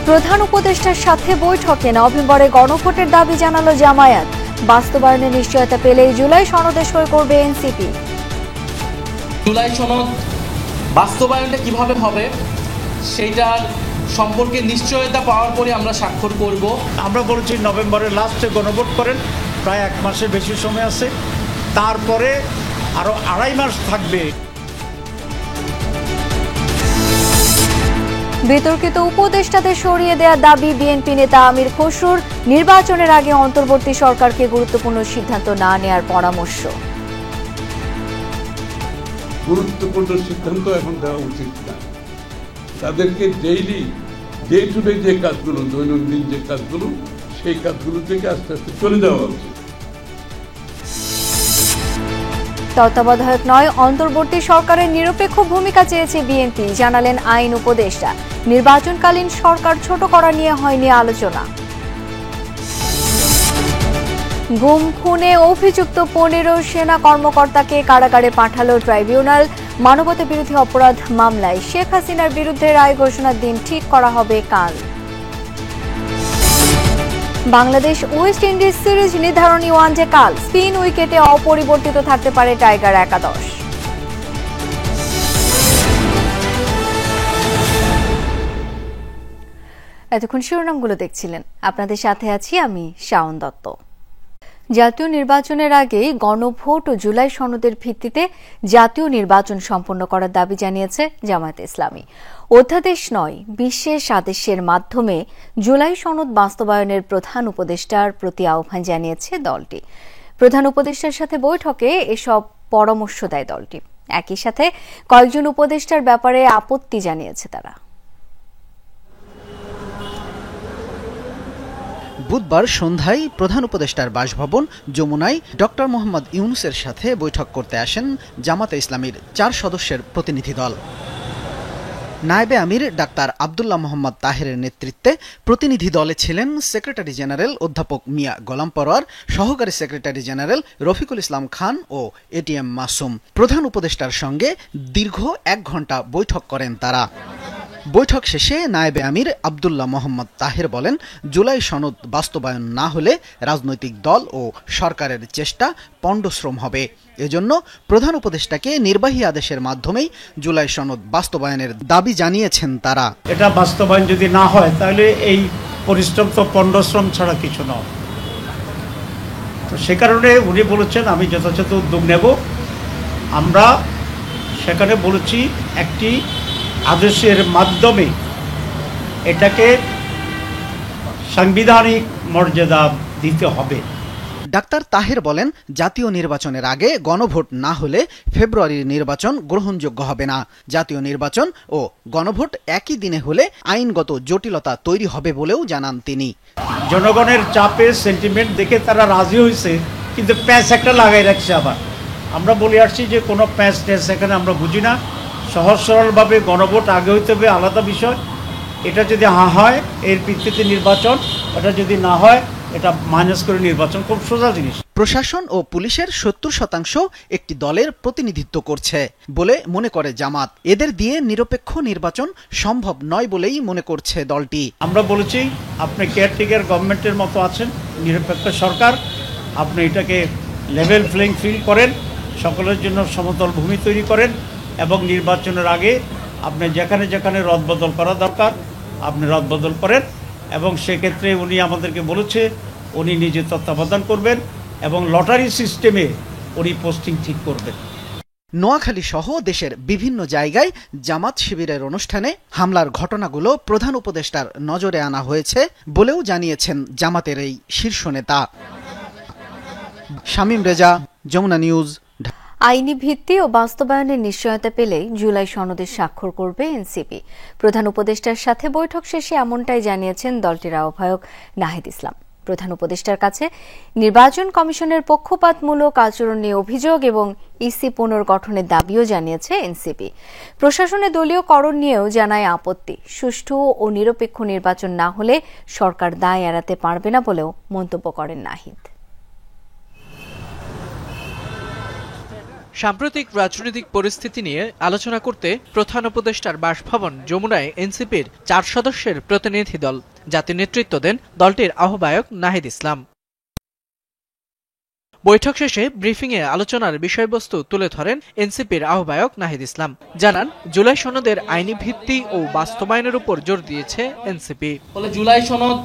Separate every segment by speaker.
Speaker 1: প্রধান উপদেষ্টার সাথে বৈঠকে নভেম্বরে গণভোটের দাবি জানালো জামায়াত। বাস্তবায়নের নিশ্চয়তা পেলেই জুলাই সনদে সই করবে এনসিপি।
Speaker 2: জুলাই সনদ বাস্তবায়নটা কিভাবে হবে সেইটার সম্পর্কে নিশ্চয়তা পাওয়ার পরে আমরা স্বাক্ষর করব।
Speaker 3: আমরা বলেছি নভেম্বরের লাস্টে গণভোট করেন, প্রায় 1 মাসের বেশি সময় আছে, তারপরে আরো 2.5 মাস থাকবে।
Speaker 1: বিতর্কিত উপদেষ্টাদের সরিয়ে দেওয়ার দাবি বিএনপি নেতা আমির খসরুর। নির্বাচনের আগে অন্তর্বর্তী সরকারকে গুরুত্বপূর্ণ সিদ্ধান্ত না নেওয়ার পরামর্শ।
Speaker 4: গুরুত্বপূর্ণ সিদ্ধান্ত এখন দেওয়া উচিত না, তাদেরকে ডেইলি ডে টু ডে যে কাজগুলো, দৈনন্দিন যে কাজগুলো, সেই কাজগুলো থেকে আস্তে আস্তে চলে যাওয়া উচিত।
Speaker 1: তত্ত্বাবধায়ক নয়, অন্তর্বর্তী সরকারের নিরপেক্ষ ভূমিকা চেয়েছে বিএনপি, জানালেন আইন উপদেষ্টা। নির্বাচনকালীন সরকার ছোট করা নিয়ে হয়নি আলোচনা। গুম খুনে অভিযুক্ত 15 সেনা কর্মকর্তাকে কারাগারে পাঠালো ট্রাইব্যুনাল। মানবতা বিরোধী অপরাধ মামলায় শেখ হাসিনার বিরুদ্ধে রায় ঘোষণার দিন ঠিক করা হবে কাল। বাংলাদেশ ওয়েস্ট ইন্ডিজ সিরিজ নির্ধারণী ওয়ানডে কাল। স্পিন উইকেটে অপরিবর্তিত থাকতে পারে টাইগার একাদশ। এতক্ষণ শিরোনামগুলো দেখছিলেন, আপনাদের সাথে আছি আমি শাওন দত্ত। জাতীয় নির্বাচনের আগেই গণভোট ও জুলাই সনদের ভিত্তিতে জাতীয় নির্বাচন সম্পন্ন করার দাবি জানিয়েছে জামায়াতে ইসলামী। অধ্যাদেশ নয়, বিশেষ আদেশের মাধ্যমে জুলাই সনদ বাস্তবায়নের প্রধান উপদেষ্টার প্রতি আহ্বান জানিয়েছে দলটি। প্রধান উপদেষ্টার সাথে বৈঠকে এসব পরামর্শ দেয় দলটি। একই সাথে কয়েকজন উপদেষ্টার ব্যাপারে আপত্তি জানিয়েছে তারা।
Speaker 5: বুধবার সন্ধ্যায় প্রধান উপদেষ্টার বাসভবন যমুনায় ডক্টর মোহাম্মদ ইউনূসের সাথে বৈঠক করতে আসেন জামাতে ইসলামীর 4 সদস্যের প্রতিনিধি দল। নায়েবে আমির ডাক্তার আব্দুল্লাহ মোহাম্মদ তাহেরের নেতৃত্বে প্রতিনিধি দলে ছিলেন সেক্রেটারি জেনারেল অধ্যাপক মিয়া গোলাম পরোয়ার, সহকারী সেক্রেটারি জেনারেল রফিকুল ইসলাম খান ও এটিএম মাসুম। প্রধান উপদেষ্টার সঙ্গে দীর্ঘ 1 ঘণ্টা বৈঠক করেন তারা। বৈঠক শেষে নায়েবে আমির আব্দুল্লাহ মোহাম্মদ তাহের বলেন, জুলাই সনদ বাস্তবায়ন না হলে রাজনৈতিক দল ও সরকারের চেষ্টা পণ্ডশ্রম হবে। এজন্য প্রধান উপদেষ্টাকে নির্বাহী আদেশের মাধ্যমেই জুলাই সনদ বাস্তবায়নের দাবি জানিয়েছেন তারা।
Speaker 3: এটা বাস্তবায়ন যদি না হয় তাহলে এই পরিশ্রম তো পণ্ডশ্রম ছাড়া কিছু নয়। তো সে কারণে উনি বলেছেন আমি যথাযথ উদ্যোগ নেব। আমরা সেখানে বলেছি একটি আদেশের মাধ্যমে এটাকে সাংবিধানিক মর্যাদা দিতে হবে।
Speaker 5: ডাক্তার তাহের বলেন, জাতীয় নির্বাচনের আগে গণভোট না হলে ফেব্রুয়ারির নির্বাচন গ্রহণযোগ্য হবে না। জাতীয় নির্বাচন ও গণভোট একই দিনে হলে আইনগত জটিলতা তৈরি হবে বলেও জানান তিনি।
Speaker 3: জনগণের চাপে সেন্টিমেন্ট দেখে তারা রাজি হয়েছে, কিন্তু প্যাঁচ একটা লাগাই রাখছে। আবার আমরা বলে আসছি যে কোনো প্যাঁচ ট্যাঁচ এখানে আমরা বুঝি না। সহজ সরলভাবে গণভোট আগে হইতে হবে, আলাদা বিষয়। এটা যদি হয় এর ভিত্তিতে নির্বাচন, এটা যদি না হয় এটা মাইনাস করে নির্বাচন, খুব সোজা জিনিস।
Speaker 5: প্রশাসন ও পুলিশের 70% একটি দলের প্রতিনিধিত্ব করছে বলে মনে করে জামাত। এদের দিয়ে নিরপেক্ষ নির্বাচন সম্ভব নয় বলেই মনে করছে দলটি।
Speaker 3: আমরা বলেছি আপনি কেয়ারটেকার গভর্নমেন্টের মতো আছেন, নিরপেক্ষ সরকার, আপনি এটাকে লেভেল প্লেইং ফিল্ড করেন, সকলের জন্য সমতল ভূমি তৈরি করেন এবং নির্বাচনের আগে আপনি যেখানে যেখানে রদবদল করা দরকার আপনি রদবদল করেন। এবং সেক্ষেত্রে উনি আমাদেরকে বলেছে উনি নিজে তত্ত্বাবধান করবেন এবং লটারি সিস্টেমে উনি পোস্টিং ঠিক করবেন।
Speaker 5: নোয়াখালী সহ দেশের বিভিন্ন জায়গায় জামাত শিবিরের অনুষ্ঠানে হামলার ঘটনাগুলো প্রধান উপদেষ্টার নজরে আনা হয়েছে বলেও জানিয়েছেন জামাতের এই শীর্ষ নেতা। শামীম রেজা, যমুনা নিউজ।
Speaker 1: আইনি ভিত্তি ও বাস্তবায়নের নিশ্চয়তা পেলেই জুলাই সনদে স্বাক্ষর করবে এনসিপি। প্রধান উপদেষ্টার সাথে বৈঠক শেষে এমনটাই জানিয়েছেন দলটির আহ্বায়ক নাহিদ ইসলাম। প্রধান উপদেষ্টার কাছে নির্বাচন কমিশনের পক্ষপাতমূলক আচরণ নিয়ে অভিযোগ এবং ইসি পুনর্গঠনের দাবিও জানিয়েছে এনসিপি। প্রশাসনের দলীয়করণ নিয়েও জানায় আপত্তি। সুষ্ঠু ও নিরপেক্ষ নির্বাচন না হলে সরকার দায় এড়াতে পারবে না বলেও মন্তব্য করেন নাহিদ।
Speaker 6: সাম্প্রতিক রাজনৈতিক পরিস্থিতি নিয়ে আলোচনা করতে প্রধান উপদেষ্টার বাসভবন যমুনায় এনসিপির 4 সদস্যের প্রতিনিধি দল জাতীয় নেতৃত্ব দেন দলটির আহ্বায়ক নাহিদ ইসলাম। বৈঠক শেষে ব্রিফিংয়ে আলোচনার বিষয়বস্তু তুলে ধরেন এনসিপির আহ্বায়ক নাহিদ ইসলাম। জানান, জুলাই সনদের আইনি ভিত্তি ও বাস্তবায়নের উপর জোর দিয়েছে এনসিপি।
Speaker 2: ফলে জুলাই সনদ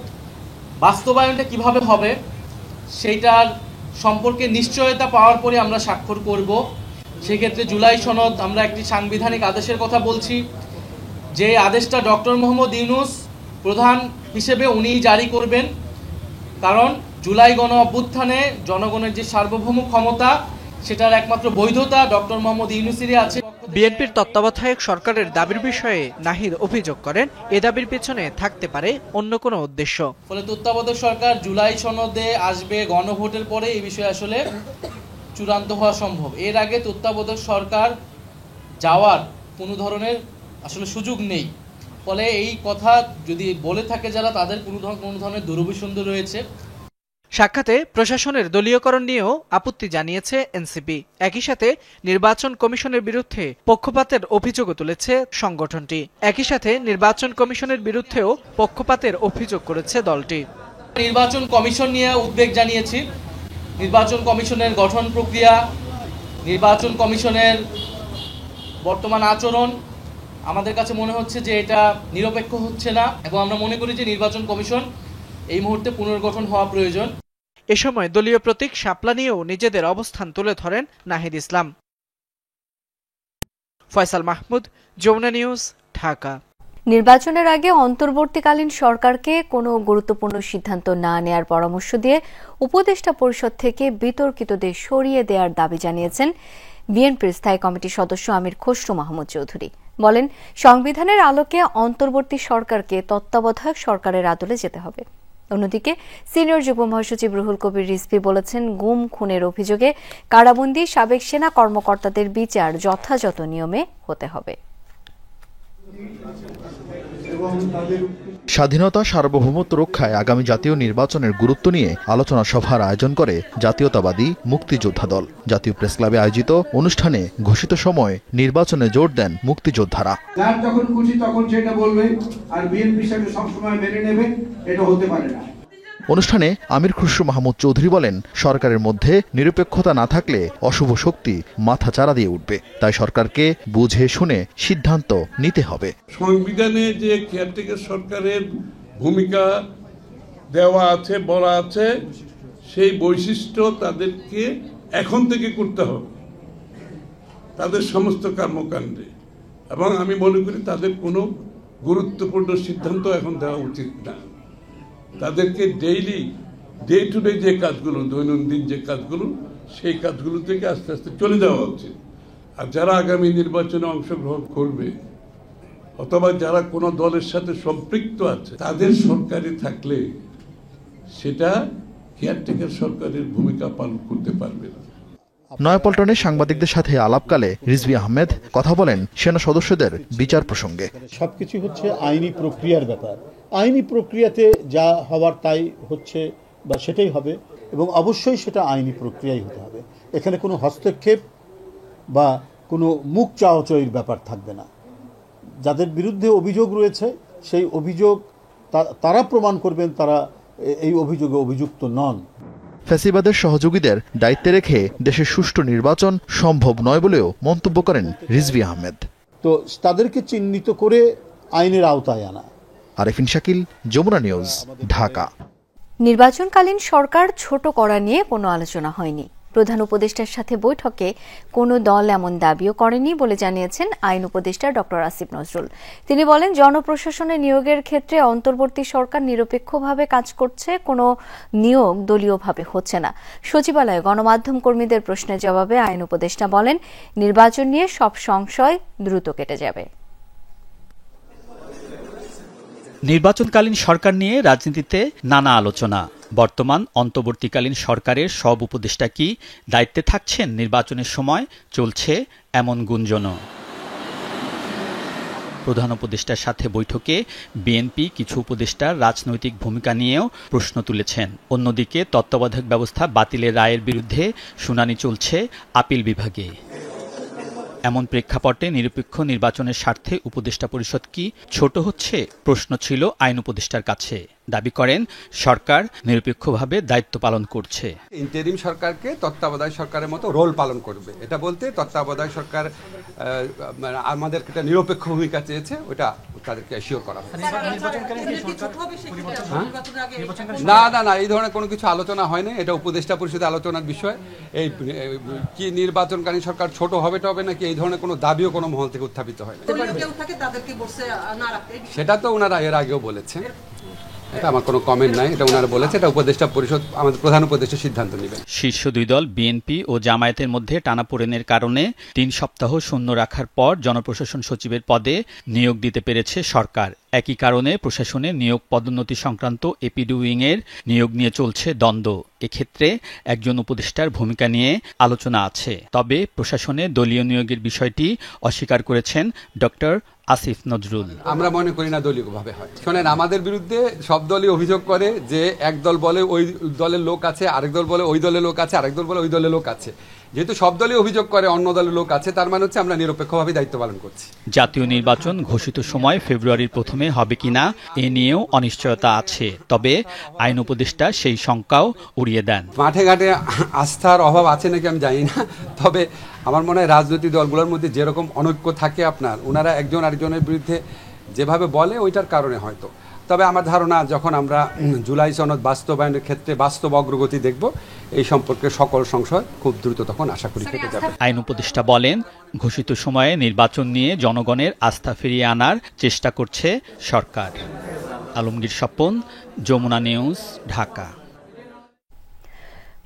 Speaker 2: বাস্তবায়নটা কিভাবে হবে সেইটার সম্পর্কে নিশ্চয়তা পাওয়ার পরে আমরা স্বাক্ষর করব। সেক্ষেত্রে জুলাই সনদ আমরা একটি সাংবিধানিক আদেশের কথা বলছি, যে আদেশটা ডক্টর মোহাম্মদ ইউনূস প্রধান হিসেবে উনিই জারি করবেন। কারণ জুলাই গণ অভ্যুত্থানে জনগণের যে সার্বভৌম ক্ষমতা, সেটার একমাত্র বৈধতা ডক্টর মোহাম্মদ ইউনূসেরই আছে।
Speaker 6: বিএনপির তত্ত্বাবধায়ক সরকারের দাবির বিষয়ে নাহিদ অভিযোগ করেন, এ দাবির পেছনে থাকতে পারে অন্য কোনো উদ্দেশ্য।
Speaker 2: ফলে তত্ত্বাবধায়ক সরকার জুলাই সনদে আসবে গণভোটের পরে এই বিষয়ে আসলে চূড়ান্ত হওয়া সম্ভব। এর আগে তত্ত্বাবধায়ক সরকার যাওয়ার কোনো ধরনের আসলে সুযোগ নেই। ফলে এই কথা যদি বলে থাকে যারা, তাদের কোনো ধরনের দুরভিসন্ধি রয়েছে।
Speaker 6: সাক্ষাতে প্রশাসনের দলীয়করণ নিয়েও আপত্তি জানিয়েছে এনসিপি। একই সাথে নির্বাচন কমিশনের বিরুদ্ধে পক্ষপাতের অভিযোগও তুলেছে সংগঠনটি। একই সাথে নির্বাচন কমিশনের বিরুদ্ধেও পক্ষপাতের অভিযোগ করেছে দলটি।
Speaker 2: নির্বাচন কমিশন নিয়ে উদ্বেগ জানিয়েছি। নির্বাচন কমিশনের গঠন প্রক্রিয়া, নির্বাচন কমিশনের বর্তমান আচরণ আমাদের কাছে মনে হচ্ছে যে এটা নিরপেক্ষ হচ্ছে না, এবং আমরা মনে করি যে নির্বাচন কমিশন এই মুহূর্তে পুনর্গঠন হওয়া প্রয়োজন।
Speaker 6: এ সময় দলীয় প্রতীক শাপলা নিয়েও নিজেদের অবস্থান তুলে ধরেন নাহিদ ইসলাম। ফয়সাল মাহমুদ, যমুনা নিউজ, ঢাকা।
Speaker 1: নির্বাচনের আগে অন্তর্বর্তীকালীন সরকারকে কোনো গুরুত্বপূর্ণ সিদ্ধান্ত না নেয়ার পরামর্শ দিয়ে উপদেষ্টা পরিষদ থেকে বিতর্কিতদের সরিয়ে দেওয়ার দাবি জানিয়েছেন বিএনপির স্থায়ী কমিটির সদস্য আমির খসরু মাহমুদ চৌধুরী। বলেন, সংবিধানের আলোকে অন্তর্বর্তী সরকারকে তত্ত্বাবধায়ক সরকারের আদলে যেতে হবে। অন্যদিকে সিনিয়র যুগ্ম মহাসচিব রুহুল কবির রিজভী বলেছেন, গুম খুনের অভিযোগে কারাবন্দী সাবেক সেনা কর্মকর্তাদের বিচার যথাযথ নিয়মে হতে হবে।
Speaker 7: স্বাধীনতা সার্বভৌমত্ব রক্ষায় আগামী জাতীয় নির্বাচনের গুরুত্ব নিয়ে আলোচনা সভার আয়োজন করে জাতীয়তাবাদী মুক্তিযোদ্ধা দল। জাতীয় প্রেসক্লাবে আয়োজিত অনুষ্ঠানে ঘোষিত সময় নির্বাচনে জোর দেন মুক্তিযোদ্ধারা।
Speaker 8: যার যখন খুশি তখন সেটা বলবে, আর বিএনপি সেটা সবসময় মেনে নেবে, এটা হতে পারে না।
Speaker 7: অনুষ্ঠানে আমির খসরু মাহমুদ চৌধুরী বলেন, সরকারের মধ্যে নিরপেক্ষতা না থাকলে অশুভ শক্তি মাথা চারা দিয়ে উঠবে। তাই সরকারকে বুঝে শুনে সিদ্ধান্ত নিতে হবে।
Speaker 4: সংবিধানে যে কেয়ারটেকার সরকারের ভূমিকা দেওয়া আছে, বলা আছে, সেই বৈশিষ্ট্য তাদেরকে এখন থেকে করতে হবে তাদের সমস্ত কর্মকাণ্ডে, এবং আমি মনে করি তাদের কোনো গুরুত্বপূর্ণ সিদ্ধান্ত এখন দেওয়া উচিত না। তাদেরকে ডে টু ডে যে কাজগুলো, দৈনন্দিন যে কাজগুলো, সেই কাজগুলো থেকে আস্তে আস্তে চলে যাওয়া উচিত। আর যারা আগামী নির্বাচনে অংশগ্রহণ করবে অথবা যারা কোনো দলের সাথে সম্পৃক্ত আছে, তাদের সরকারে থাকলে সেটা কেয়ারটেকার সরকারের ভূমিকা পালন করতে পারবে না।
Speaker 7: নয়াপল্টনে সাংবাদিকদের সাথে আলাপকালে রিজভী আহমেদ কথা বলেন সেনা সদস্যদের বিচার প্রসঙ্গে।
Speaker 9: সবকিছু হচ্ছে আইনি প্রক্রিয়ার ব্যাপার। আইনি প্রক্রিয়াতে যা হওয়ার তাই হচ্ছে বা সেটাই হবে, এবং অবশ্যই সেটা আইনি প্রক্রিয়াই হতে হবে। এখানে কোনো হস্তক্ষেপ বা কোনো মুখ চাওয়াচাওয়ির ব্যাপার থাকবে না। যাদের বিরুদ্ধে অভিযোগ রয়েছে সেই অভিযোগ তারা প্রমাণ করবেন তারা এই অভিযোগে অভিযুক্ত নন।
Speaker 7: ফ্যাসিবাদের সহযোগীদের দায়িত্বে রেখে দেশের সুষ্ঠু নির্বাচন সম্ভব নয় বলেও মন্তব্য করেন রিজভী আহমেদ।
Speaker 9: তো তাদেরকে চিহ্নিত করে আইনের আওতায় আনা।
Speaker 7: আরেফিন শাকিল, যমুনা নিউজ, ঢাকা।
Speaker 1: নির্বাচনকালীন সরকার ছোট করা নিয়ে কোনো আলোচনা হয়নি। প্রধান উপদেষ্টার সাথে বৈঠকে কোনো দল এমন দাবিও করেনি বলে জানিয়েছেন আইন উপদেষ্টা ডক্টর আসিফ নজরুল। তিনি বলেন, জনপ্রশাসনে নিয়োগের ক্ষেত্রে অন্তর্বর্তী সরকার নিরপেক্ষভাবে কাজ করছে, কোনো নিয়োগ দলীয়ভাবে হচ্ছে না। সচিবালয়ে গণমাধ্যম কর্মীদের প্রশ্নের জবাবে আইন উপদেষ্টা বলেন, নির্বাচন নিয়ে সব সংশয় দ্রুত কেটে যাবে।
Speaker 10: নির্বাচনকালীন সরকার নিয়ে রাজনীতিতে নানা আলোচনা। বর্তমান অন্তর্বর্তীকালীন সরকারের সব উপদেষ্টা কি দায়িত্বে থাকছেন নির্বাচনের সময়, চলছে এমন গুঞ্জনও। প্রধান উপদেষ্টার সাথে বৈঠকে বিএনপি কিছু উপদেষ্টার রাজনৈতিক ভূমিকা নিয়েও প্রশ্ন তুলেছেন। অন্যদিকে তত্ত্বাবধায়ক ব্যবস্থা বাতিলের রায়ের বিরুদ্ধে শুনানি চলছে আপিল বিভাগে। এমন প্রেক্ষাপটে নিরপেক্ষ নির্বাচনের স্বার্থে উপদেষ্টা পরিষদ কি ছোট হচ্ছে প্রশ্ন ছিল আইন উপদেষ্টার কাছে। দাবি করেন সরকার নিরপেক্ষভাবে দায়িত্ব পালন করছে।
Speaker 11: ইন্টারিম সরকারকে তত্ত্বাবধায়ক সরকারের মতো রোল পালন করবে, এটা বলতে তত্ত্বাবধায়ক সরকার আমাদের একটা নিরপেক্ষ ভূমিকা চেয়েছে, ওটা তাদেরকে অ্যাসিওর করা হবে। না না না, এই ধরনের কোনো কিছু আলোচনা হয়নি, এটা উপদেষ্টা পরিষদে আলোচনার বিষয়। এই কি নির্বাচনকালীন সরকার ছোট হবে নাকি এই ধরনের কোনো দাবিও কোনো মহল থেকে উত্থাপিত হয় না। সেটা তো ওনারা এর আগেও বলেছেন, এটা আমার কোনো কমেন্ট নাই, এটা ওনারা বলেছে, এটা উপদেষ্টা পরিষদ আমাদের প্রধান উপদেষ্টা সিদ্ধান্ত নেবেন।
Speaker 10: শীর্ষ দুই দল বিএনপি ও জামায়াতের মধ্যে টানাপোড়েনের কারণে 3 সপ্তাহ শূন্য রাখার পর জনপ্রশাসন সচিবের পদে নিয়োগ দিতে পেরেছে সরকার। একই কারণে প্রশাসনে নিয়োগ পদোন্নতি সংক্রান্ত এপিডি উইং এর নিয়োগ নিয়ে চলছে দ্বন্দ্ব। এক্ষেত্রে একজন উপদেষ্টার ভূমিকা নিয়ে আলোচনা আছে, তবে প্রশাসনে দলীয় নিয়োগের বিষয়টি অস্বীকার করেছেন ডক্টর আসিফ নজরুল।
Speaker 11: আমরা মনে করি না দলীয়ভাবে হয়। শোনেন, আমাদের বিরুদ্ধে সব দলই অভিযোগ করে যে এক দল বলে ওই দলের লোক আছে, আরেক দল বলে ওই দলের লোক আছে, আরেক দল বলে ওই দলের লোক আছে। যেহেতু সব দলই অভিযোগ করে অন্য দলের লোক আছে, তার মানে হচ্ছে আমরা নিরপেক্ষভাবে দায়িত্ব পালন করছি।
Speaker 10: জাতীয় নির্বাচন ঘোষিত সময় ফেব্রুয়ারির প্রথমে হবে কিনা এ নিয়েও অনিশ্চয়তা আছে, তবে আইন উপদেষ্টা সেই শঙ্কাও উড়িয়ে দেন।
Speaker 11: মাঠে ঘাটে আস্থার অভাব আছে নাকি আমি জানি না, তবে আমার মনে হয় রাজনৈতিক দলগুলোর মধ্যে যেরকম অনৈক্য থাকে আপনার, ওনারা একজন আরেকজনের বিরুদ্ধে যেভাবে বলে ওইটার কারণে হয়তো। তবে আমার ধারণা যখন আমরা জুলাই সনদ বাস্তবায়নের ক্ষেত্রে বাস্তব অগ্রগতি দেখব, এই সম্পর্কে সকল সংশয় খুব দ্রুত তখন আশা করি কেটে যাবে।
Speaker 10: আইন উপদেষ্টা বলেন, ঘোষিত সময়ে নির্বাচন নিয়ে জনগণের আস্থা ফিরিয়ে আনার চেষ্টা করছে সরকার। আলমগীর স্বপন, যমুনা নিউজ, ঢাকা।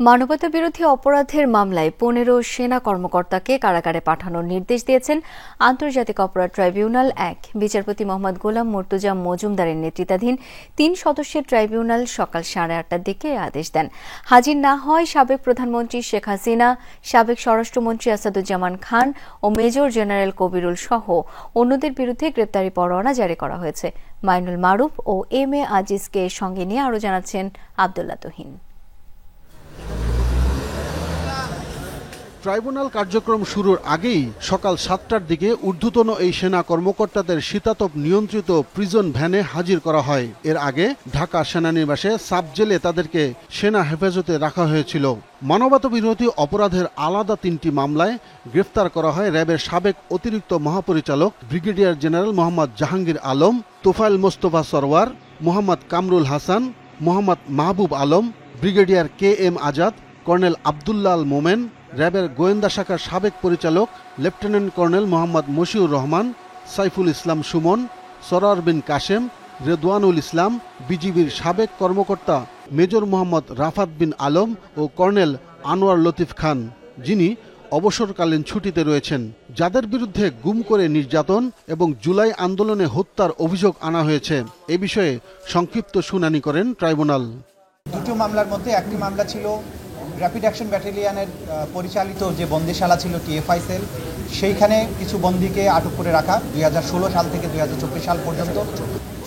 Speaker 1: মানবতা বিরোধী অপরাধের মামলায় 15 সেনা কর্মকর্তাকে কারাগারে পাঠানোর নির্দেশ দিয়েছেন আন্তর্জাতিক অপরাধ ট্রাইব্যুনাল 1। বিচারপতি মোহাম্মদ গোলাম মর্তুজা মজুমদারের নেতৃত্বাধীন 3 সদস্যের ট্রাইব্যুনাল সকাল 8:30টার দিকে আদেশ দেন। হাজির না হয় সাবেক প্রধানমন্ত্রী শেখ হাসিনা, সাবেক স্বরাষ্ট্রমন্ত্রী আসাদুজ্জামান খান ও মেজর জেনারেল কবিরুল সহ অন্যদের বিরুদ্ধে গ্রেপ্তারি পরোয়ানা জারি করা হয়েছে। মাইনুল মারুফ ও এম এ আজিজকে সঙ্গে নিয়ে আরও জানাচ্ছেন আব্দুল্লাহ তুহিন।
Speaker 12: ট্রাইব্যুনাল কার্যক্রম শুরুর আগেই সকাল 7টার দিকে ঊর্ধ্বতন এই সেনা কর্মকর্তাদের শীতাতপ নিয়ন্ত্রিত প্রিজন ভ্যানে হাজির করা হয়। এর আগে ঢাকা সেনানিবাসে সাব জেলে তাদেরকে সেনা হেফাজতে রাখা হয়েছিল। মানবতা বিরোধী অপরাধের আলাদা 3টি মামলায় গ্রেফতার করা হয় র্যাবের সাবেক অতিরিক্ত মহাপরিচালক brigadier general Mohammad Jahangir Alam, Tofayel Mostafa Sarwar, Mohammad Kamrul Hasan, Mohammad Mahbub Alam, brigadier KM Azad, colonel Abdullah Al Momen, র্যাবের গোয়েন্দা শাখার সাবেক পরিচালক লেফটেন্যান্ট কর্নেল মোহাম্মদ মশিউর রহমান, সাইফুল ইসলাম সুমন, সরার বিন কাশেম, রেদওয়ানুল ইসলাম, বিজিবির সাবেক কর্মকর্তা মেজর মোহাম্মদ রাফাত বিন আলম ও কর্নেল আনোয়ার লতিফ খান, যিনি অবসরকালীন ছুটিতে রয়েছেন, যাদের বিরুদ্ধে গুম করে নির্যাতন এবং জুলাই আন্দোলনে হত্যার অভিযোগ আনা হয়েছে। এ বিষয়ে সংক্ষিপ্ত শুনানি করেন ট্রাইব্যুনাল।
Speaker 13: দুটো মামলার মধ্যে একটি মামলা ছিল র্যাপিড অ্যাকশন ব্যাটালিয়নের পরিচালিত যে বন্দিশালা ছিল TFI সেল, সেইখানে কিছু বন্দীকে আটক করে রাখা 2016 সাল থেকে 2024 সাল পর্যন্ত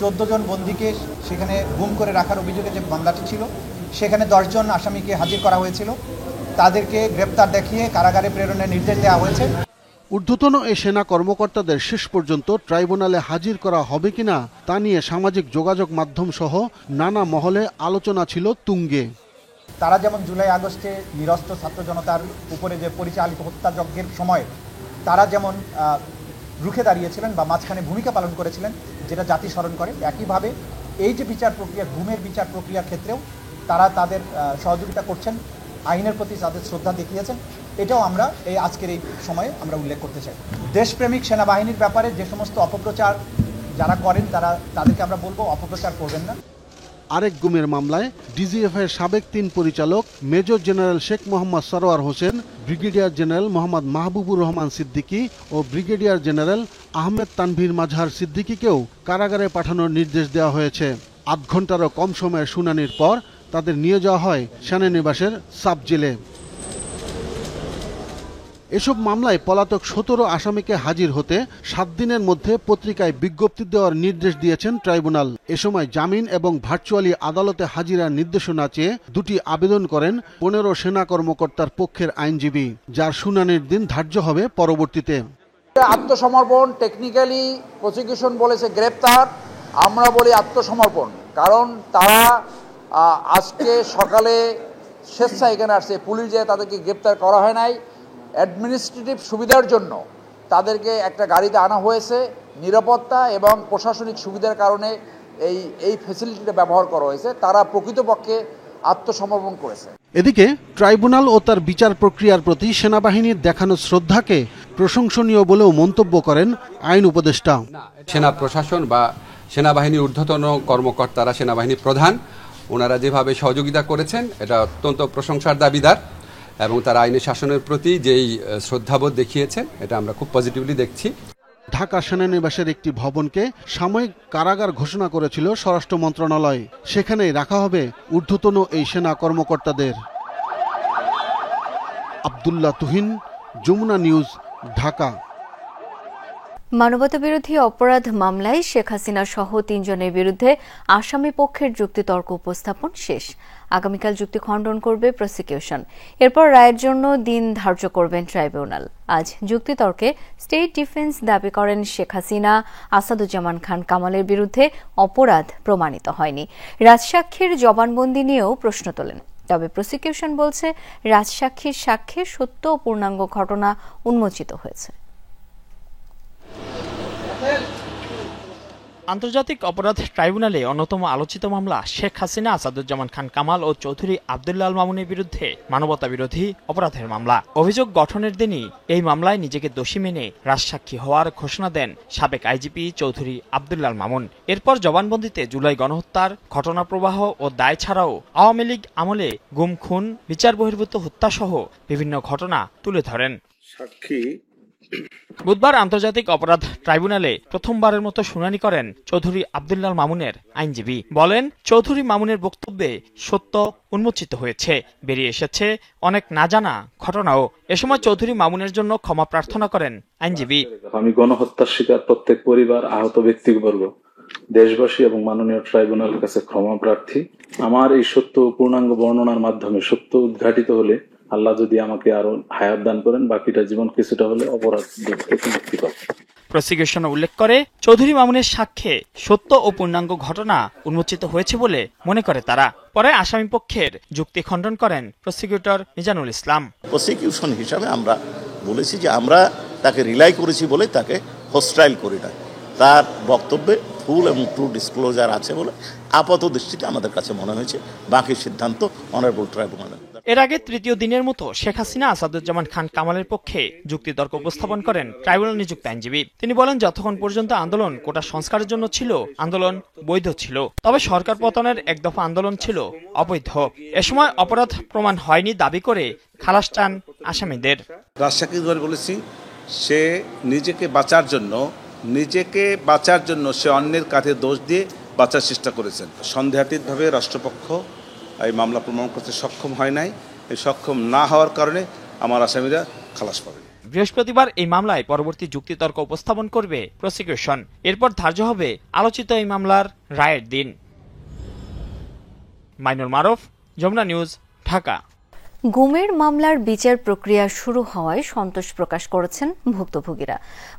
Speaker 13: 14 জন বন্দীকে সেখানে গুম করে রাখার অভিযোগে যে মামলাটি ছিল, সেখানে 10 জন আসামিকে হাজির করা হয়েছিল। তাদেরকে গ্রেপ্তার দেখিয়ে কারাগারে প্রেরণের নির্দেশ দেওয়া হয়েছে।
Speaker 12: ঊর্ধ্বতন এই সেনা কর্মকর্তাদের শেষ পর্যন্ত ট্রাইব্যুনালে হাজির করা হবে কিনা তা নিয়ে সামাজিক যোগাযোগ মাধ্যম সহ নানা মহলে আলোচনা ছিল তুঙ্গে।
Speaker 13: তারা যেমন জুলাই আগস্টে নিরস্ত্র ছাত্র জনতার উপরে যে পরিচালিত হত্যাযজ্ঞের সময় তারা যেমন রুখে দাঁড়িয়েছিলেন বা মাঝখানে ভূমিকা পালন করেছিলেন, যেটা জাতি স্মরণ করে, একইভাবে এই যে বিচার প্রক্রিয়া, গুমের বিচার প্রক্রিয়ার ক্ষেত্রেও তারা তাদের সহযোগিতা করছেন, আইনের প্রতি তাদের শ্রদ্ধা দেখিয়েছেন। এটাও আমরা এই আজকের এই সময়ে আমরা উল্লেখ করতে চাই। দেশপ্রেমিক সেনাবাহিনীর ব্যাপারে যে সমস্ত অপপ্রচার যারা করেন তাদেরকে আমরা বলবো অপপ্রচার করবেন না।
Speaker 12: আরেক গুমের মামলায় DGF-এর সাবেক 3 পরিচালক major general Sheikh Mohammad Sarwar Hossain, brigadier general Mohammad Mahbubur Rahman Siddiqui ও ব্রিগেডিয়ার জেনারেল আহমেদ তানভীর মাজহার সিদ্দিকীকেও কারাগারে পাঠানোর নির্দেশ দেওয়া হয়েছে। 8 ঘন্টারও কম সময়ের শুনানির পর তাদের নিয়ে যাওয়া হয় সেনানিবাসের সাব জেলে। এসব মামলায় পলাতক 17 আসামিকে হাজির হতে 7 দিনের মধ্যে পত্রিকায় বিজ্ঞপ্তি দেওয়ার নির্দেশ দিয়েছেন ট্রাইব্যুনাল। এ সময় জামিন এবং ভার্চুয়ালি আদালতে হাজিরার নির্দেশনা চেয়ে 2টি আবেদন করেন 15 সেনা কর্মকর্তার পক্ষের আইনজীবী, যার শুনানির দিন ধার্য হবে পরবর্তীতে।
Speaker 14: আত্মসমর্পণ, টেকনিক্যালি প্রসিকিউশন বলেছে গ্রেপ্তার, আমরা বলি আত্মসমর্পণ। কারণ তারা আজকে সকালে স্বেচ্ছায় এখানে আসছে, পুলিশ যে তাদেরকে গ্রেপ্তার করা হয় নাই, অ্যাডমিনিস্ট্রেটিভ সুবিধার জন্য তাদেরকে একটা গাড়িতে আনা হয়েছে, নিরাপত্তা এবং প্রশাসনিক সুবিধার কারণে এই ফ্যাসিলিটিটা ব্যবহার করা হয়েছে। তারা প্রকৃতপক্ষে আত্মসমর্পণ করেছে।
Speaker 12: এদিকে ট্রাইব্যুনাল ও তার বিচার প্রক্রিয়ার প্রতি সেনাবাহিনীর দেখানো শ্রদ্ধাকে প্রশংসনীয় বলেও মন্তব্য করেন আইন উপদেষ্টা।
Speaker 11: সেনা প্রশাসন বা সেনাবাহিনীর ঊর্ধ্বতন কর্মকর্তারা, সেনাবাহিনী প্রধান, ওনারা যেভাবে সহযোগিতা করেছেন এটা অত্যন্ত প্রশংসার দাবিদার, এবং তারা আইনের শাসনের প্রতি যেই শ্রদ্ধাবোধ দেখিয়েছেন এটা আমরা খুব পজিটিভলি দেখছি।
Speaker 12: ঢাকা সেনানিবাসের একটি ভবনকে সাময়িক কারাগার ঘোষণা করেছিল স্বরাষ্ট্র মন্ত্রণালয়। সেখানেই রাখা হবে ঊর্ধ্বতন এই সেনা কর্মকর্তাদের। আব্দুল্লাহ তুহিন, যমুনা নিউজ, ঢাকা।
Speaker 1: মানবতাবিরোধী অপরাধ মামলায় শেখ হাসিনা সহ ৩ জনের বিরুদ্ধে আসামি পক্ষের যুক্তিতর্ক উপস্থাপন শেষ। আগামীকাল যুক্তি খণ্ডন করবে প্রসিকিউশন। এরপর রায়ের জন্য দিন ধার্য করবেন ট্রাইব্যুনাল। আজ যুক্তিতর্কে স্টেট ডিফেন্স দাবি করেন শেখ হাসিনা, আসাদুজ্জামান খান কামালের বিরুদ্ধে অপরাধ প্রমাণিত হয়নি। রাজসাক্ষীর জবানবন্দি নিয়েও প্রশ্ন তোলেন। তবে প্রসিকিউশন বলছে রাজসাক্ষীর সাক্ষ্যে সত্য ও পূর্ণাঙ্গ ঘটনা উন্মোচিত হয়েছে।
Speaker 15: আন্তর্জাতিক অপরাধ ট্রাইব্যুনালে অন্যতম আলোচিত মামলা শেখ হাসিনা, আসাদুজ্জামান খান কামাল ও চৌধুরী আব্দুল্লাহ আল মামুনের বিরুদ্ধে মানবতা বিরোধী অপরাধের মামলা। অভিযোগ গঠনের দিনই এই মামলায় নিজেকে দোষী মেনে রাজসাক্ষী হওয়ার ঘোষণা দেন সাবেক আইজিপি চৌধুরী আব্দুল্লাহ আল মামুন। এরপর জবানবন্দিতে জুলাই গণহত্যার ঘটনা প্রবাহ ও দায় ছাড়াও আওয়ামী লীগ আমলে গুম, খুন, বিচার বহির্ভূত হত্যাসহ বিভিন্ন ঘটনা তুলে ধরেন। বুধবার আন্তর্জাতিক অপরাধ ট্রাইব্যুনালে প্রথমবারের মতো শুনানি করেন চৌধুরী আব্দুল্লাহ মামুনের আইনজীবী। বলেন, চৌধুরী মামুনের বক্তব্যে সত্য উন্মোচিত হয়েছে, বেরিয়ে এসেছে অনেক না জানা ঘটনাও। এ সময় চৌধুরী মামুনের জন্য ক্ষমা প্রার্থনা করেন আইনজীবী।
Speaker 16: আমি গণহত্যার শিকার প্রত্যেক পরিবার, আহত ব্যক্তিবর্গ, দেশবাসী এবং মাননীয় ট্রাইব্যুনালের কাছে ক্ষমা প্রার্থী। আমার এই সত্য পূর্ণাঙ্গ বর্ণনার মাধ্যমে সত্য উদ্ঘাটিত হলে আল্লাহ যদি আমাকে আরো হায়াত দান করেন, বাকিটা জীবন কিছুটা হলে অপরাধ থেকে মুক্তি পাবে।
Speaker 15: প্রসিকিউশন উল্লেখ করে চৌধুরী মামুনের সাক্ষ্যে সত্য ও পূর্ণাঙ্গ ঘটনা উন্মোচিত হয়েছে বলে মনে করে তারা। পরে আসামি পক্ষের যুক্তি খণ্ডন করেন প্রসিকিউটর মিজানুল ইসলাম।
Speaker 17: প্রসিকিউশন হিসাবে আমরা বলেছি যে আমরা তাকে রিলাই করেছি বলে তাকে হোস্টাইল করি না। তার বক্তব্যে ফুল এবং ট্রু ডিসক্লোজার আছে বলে আপাত দৃষ্টিতে আমাদের কাছে মনে হয়েছে। বাকি সিদ্ধান্ত অনারেবল ট্রাইব্যুনালের।
Speaker 15: এর আগে তৃতীয় দিনের মতো শেখ হাসিনা, আসাদুজ্জামান খান কামালের পক্ষে যুক্তিতর্ক উপস্থাপন করেন ট্রাইব্যুনাল নিযুক্ত আইনজীবী। তিনি বলেন, যতক্ষণ পর্যন্ত আন্দোলন কোটা সংস্কারের জন্য ছিল, আন্দোলন বৈধ ছিল। তবে সরকার পতনের এক দফা আন্দোলন ছিল অবৈধ। এ সময় অপরাধ প্রমাণ হয়নি দাবি করে খালাস চান আসামিদের।
Speaker 18: রাজসাক্ষী বলেছি, সে নিজেকে বাঁচার জন্য সে অন্যের কাঁধে দোষ দিয়ে বাঁচার চেষ্টা করেছেন। সন্দেহাতীতভাবে রাষ্ট্রপক্ষ এই মামলা প্রমাণ করতে সক্ষম হয় নাই। এই সক্ষম না হওয়ার কারণে আমার আসামিরা খালাস পাবে।
Speaker 15: বৃহস্পতিবার এই মামলায় পরবর্তী যুক্তিতর্ক উপস্থাপন করবে প্রসিকিউশন। এরপর ধার্য হবে আলোচিত এই মামলার রায়ের দিন। মাইনুল মারুফ, যমুনা নিউজ, ঢাকা।
Speaker 1: গুমের মামলার বিচার প্রক্রিয়া শুরু হওয়ায় সন্তোষ প্রকাশ করেছেন ভুক্তভোগীরা।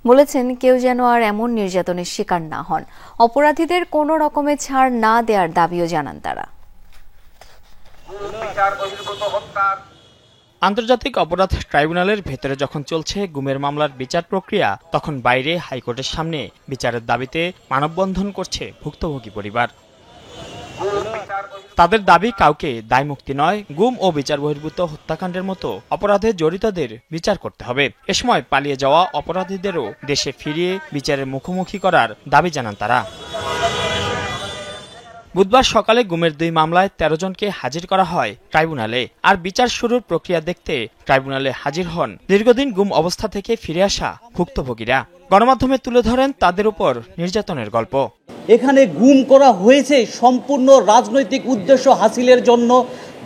Speaker 1: বলেছেন, কেউ যেন আর এমন নির্যাতনের শিকার না হন। অপরাধীদের কোনো রকমের ছাড় না দেওয়ার দাবিও জানান তারা।
Speaker 15: আন্তর্জাতিক অপরাধ ট্রাইব্যুনালের ভেতরে যখন চলছে গুমের মামলার বিচার প্রক্রিয়া, তখন বাইরে হাইকোর্টের সামনে বিচারের দাবিতে মানববন্ধন করছে ভুক্তভোগী পরিবার। তাদের দাবি, কাউকে দায়মুক্তি নয়, গুম ও বিচার বহির্ভূত হত্যাকাণ্ডের মতো অপরাধে জড়িতদের বিচার করতে হবে। এ সময় পালিয়ে যাওয়া অপরাধীদেরও দেশে ফিরিয়ে বিচারের মুখোমুখি করার দাবি জানান তারা। বুধবার সকালে গুমের 2 মামলায় 13 জনকে হাজির করা হয় ট্রাইব্যুনালে। আর বিচার শুরুর প্রক্রিয়া দেখতে ট্রাইব্যুনালে হাজির হন দীর্ঘদিন গুম অবস্থা থেকে ফিরে আসা ভুক্তভোগীরা। গণমাধ্যমে তুলে ধরেন তাদের উপর নির্যাতনের গল্প।
Speaker 19: এখানে গুম করা হয়েছে সম্পূর্ণ রাজনৈতিক উদ্দেশ্য হাসিলের জন্য।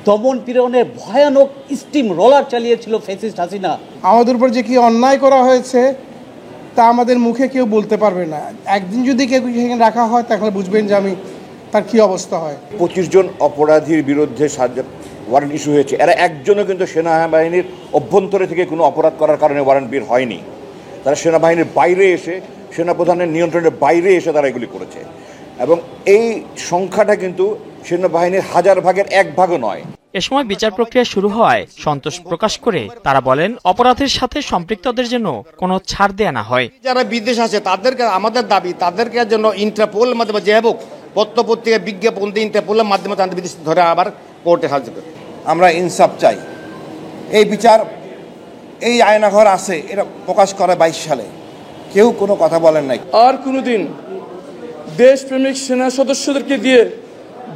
Speaker 19: দমন পীড়নের ভয়ানক স্টিম রোলার চালিয়েছিল ফ্যাসিস্ট হাসিনা।
Speaker 20: আমাদের উপর যে কি অন্যায় করা হয়েছে তা আমাদের মুখে কেউ বলতে পারবে না। একদিন যদি কেউ সেখানে রাখা হয় তাহলে বুঝবেন যে তার কি অবস্থা হয়।
Speaker 21: 25 জন অপরাধীর বিরুদ্ধে ওয়ারেন্ট ইস্যু হয়েছে। এরা একজনও কিন্তু সেনাবাহিনীর অভ্যন্তরে থেকে কোনো অপরাধ করার কারণে ওয়ারেন্ট বের হয়নি। তারা সেনাবাহিনীর বাইরে এসে, সেনাপ্রধানের নিয়ন্ত্রণের বাইরে এসে তারা এগুলি করেছে, এবং এই সংখ্যাটা কিন্তু সেনাবাহিনীর 1000 ভাগের 1 ভাগও নয়।
Speaker 15: এ সময় বিচার প্রক্রিয়া শুরু হওয়ায় সন্তোষ প্রকাশ করে তারা বলেন, অপরাধের সাথে সম্পৃক্তদের জন্য কোনো ছাড় দেয়া না হয়।
Speaker 3: যারা বিদেশ আছে তাদেরকে, আমাদের দাবি তাদেরকে যেন ইন্টারপোলের মাধ্যমে যে হোক পত্রপত্রিকা বিজ্ঞাপন দিয়ে ইন্টারপোলের মাধ্যমে তাদের বিদেশ ধরে আবার কোর্টে হাজির করে।
Speaker 21: আমরা ইনসাফ চাই। এই বিচার, এই আয়নাঘর আছে, এটা প্রকাশ করে 22 সালে, কেউ কোনো কথা বলেন নাই।
Speaker 22: আর কোনোদিন দেশপ্রেমিক সেনা সদস্যদেরকে দিয়ে